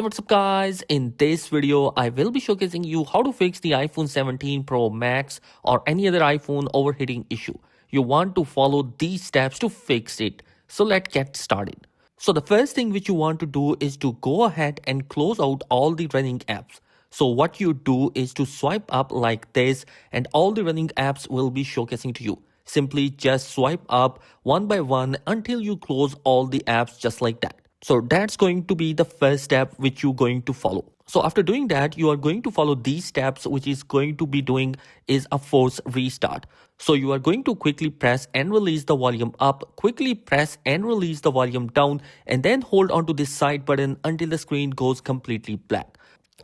Hey, what's up guys? In this video, I will be showcasing you how to fix the iPhone 17 Pro Max or any other iPhone overheating issue. You want to follow these steps to fix it. So let's get started. So the first thing which you want to do is to go ahead and close out all the running apps. So what you do is to swipe up like this and all the running apps will be showcasing to you. Simply just swipe up one by one until you close all the apps just like that. So that's going to be the first step which you're going to follow. So after doing that, you are going to follow these steps, which is going to be doing is a force restart. So you are going to quickly press and release the volume up, quickly press and release the volume down, and then hold on to this side button until the screen goes completely black.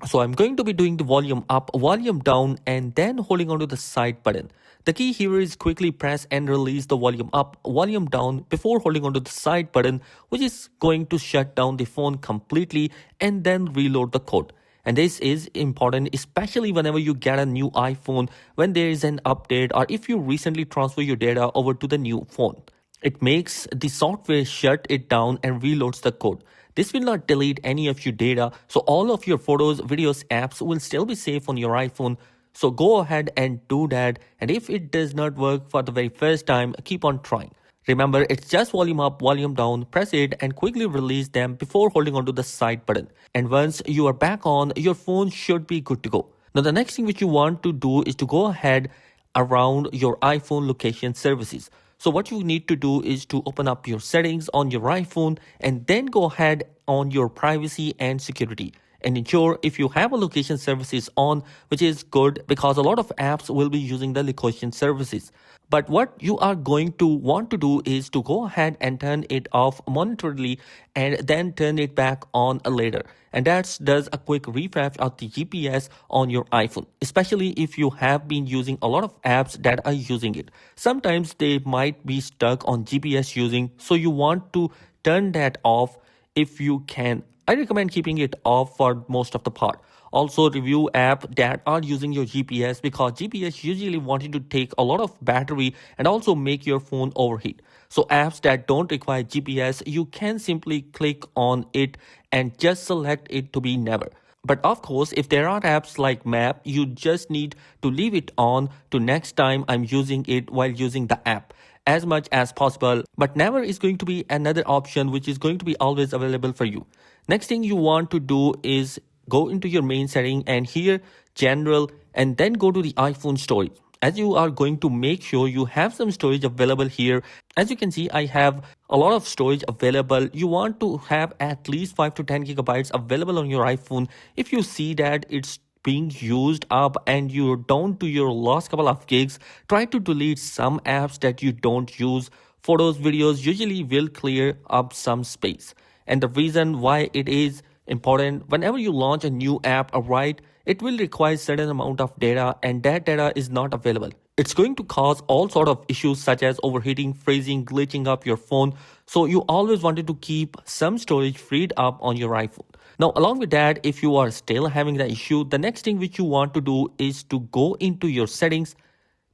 So I'm going to be doing the volume up, volume down, and then holding onto the side button. The key here is quickly press and release the volume up, volume down before holding onto the side button, which is going to shut down the phone completely and then reload the code. And this is important, especially whenever you get a new iPhone, when there is an update or if you recently transfer your data over to the new phone. It makes the software shut it down and reloads the code. This will not delete any of your data, so all of your photos, videos, apps will still be safe on your iPhone. So go ahead and do that, and if it does not work for the very first time, keep on trying. Remember, it's just volume up, volume down, press it and quickly release them before holding onto the side button. And once you are back on, your phone should be good to go. Now the next thing which you want to do is to go ahead around your iPhone location services. So what you need to do is to open up your settings on your iPhone and then go ahead on your privacy and security. And ensure if you have a location services on, which is good because a lot of apps will be using the location services. But what you are going to want to do is to go ahead and turn it off momentarily and then turn it back on later. And that does a quick refresh of the GPS on your iPhone, especially if you have been using a lot of apps that are using it. Sometimes they might be stuck on GPS using, so you want to turn that off if you can. I recommend keeping it off for most of the part. Also review apps that are using your GPS because GPS usually wanting to take a lot of battery and also make your phone overheat. So apps that don't require GPS, you can simply click on it and just select it to be never. But of course, if there are apps like Map, you just need to leave it on to next time I'm using it while using the app as much as possible, but never is going to be another option which is going to be always available for you. Next thing you want to do is go into your main setting and here general and then go to the iPhone storage. As you are going to make sure you have some storage available here. As you can see, I have a lot of storage available. You want to have at least 5 to 10 gigabytes available on your iPhone. If you see that it's being used up and you're down to your last couple of gigs, try to delete some apps that you don't use. Photos, videos usually will clear up some space. And the reason why it is important, whenever you launch a new app, right, it will require certain amount of data and that data is not available. It's going to cause all sort of issues such as overheating, freezing, glitching up your phone. So you always wanted to keep some storage freed up on your iPhone. Now, along with that, if you are still having the issue, the next thing which you want to do is to go into your settings,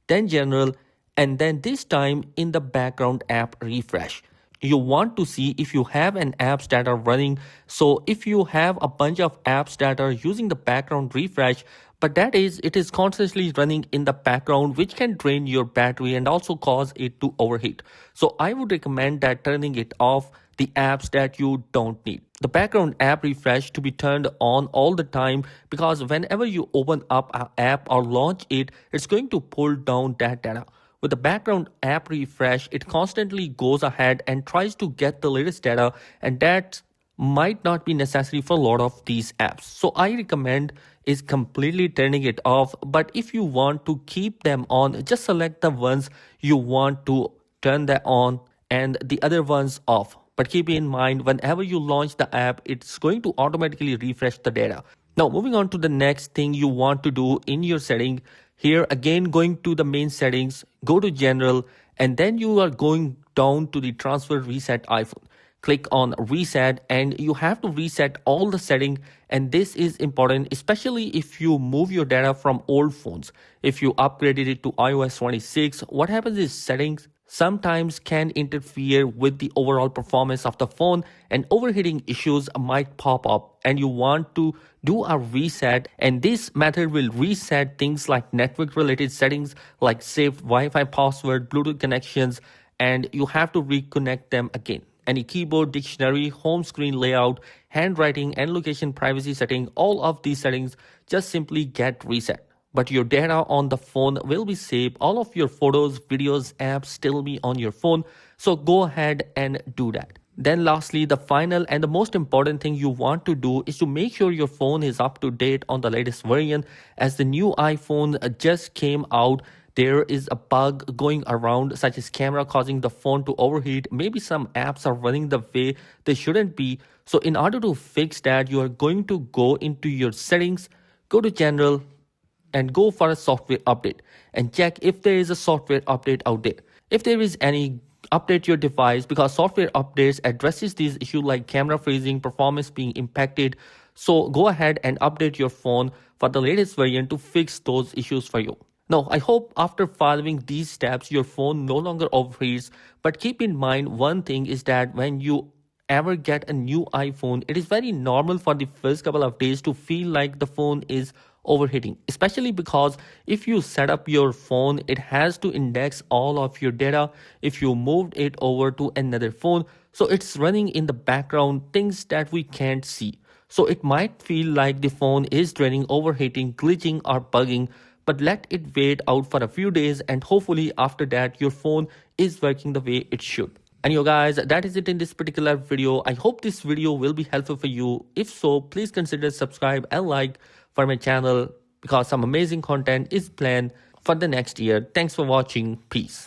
then general, and then this time in the background app refresh. You want to see if you have an apps that are running. So if you have a bunch of apps that are using the background refresh, but that is, it is constantly running in the background, which can drain your battery and also cause it to overheat. So I would recommend that turning it off the apps that you don't need. The background app refresh to be turned on all the time because whenever you open up an app or launch it, it's going to pull down that data. With the background app refresh, it constantly goes ahead and tries to get the latest data, and that might not be necessary for a lot of these apps. So I recommend is completely turning it off. But if you want to keep them on, just select the ones you want to turn that on and the other ones off. But keep in mind, whenever you launch the app, it's going to automatically refresh the data. Now, moving on to the next thing you want to do in your setting. Here again, going to the main settings, go to general, and then you are going down to the transfer reset iPhone. Click on reset and you have to reset all the settings, and this is important especially if you move your data from old phones. If you upgraded it to iOS 26, what happens is settings sometimes can interfere with the overall performance of the phone, and overheating issues might pop up and you want to do a reset. And this method will reset things like network related settings like saved Wi-Fi password, Bluetooth connections, and you have to reconnect them again. Any keyboard, dictionary, home screen layout, handwriting, and location privacy setting, all of these settings just simply get reset. But your data on the phone will be saved. All of your photos, videos, apps still be on your phone. So go ahead and do that. Then lastly, the final and the most important thing you want to do is to make sure your phone is up to date on the latest version. As the new iPhone just came out, there is a bug going around such as camera causing the phone to overheat. Maybe some apps are running the way they shouldn't be. So in order to fix that, you are going to go into your settings, go to general, and go for a software update and check if there is a software update out there. If there is any, update your device, because software updates addresses these issues like camera freezing, performance being impacted. So go ahead and update your phone for the latest version to fix those issues for you. Now, I hope after following these steps, your phone no longer overheats. But keep in mind one thing is that when you ever get a new iPhone, it is very normal for the first couple of days to feel like the phone is overheating, especially because if you set up your phone, it has to index all of your data if you moved it over to another phone. So it's running in the background things that we can't see. So it might feel like the phone is draining, overheating, glitching, or bugging. But let it wait out for a few days, and hopefully after that your phone is working the way it should. And you guys, that is it in this particular video. I hope this video will be helpful for you. If so, please consider subscribe and like for my channel because some amazing content is planned for the next year. Thanks for watching. Peace.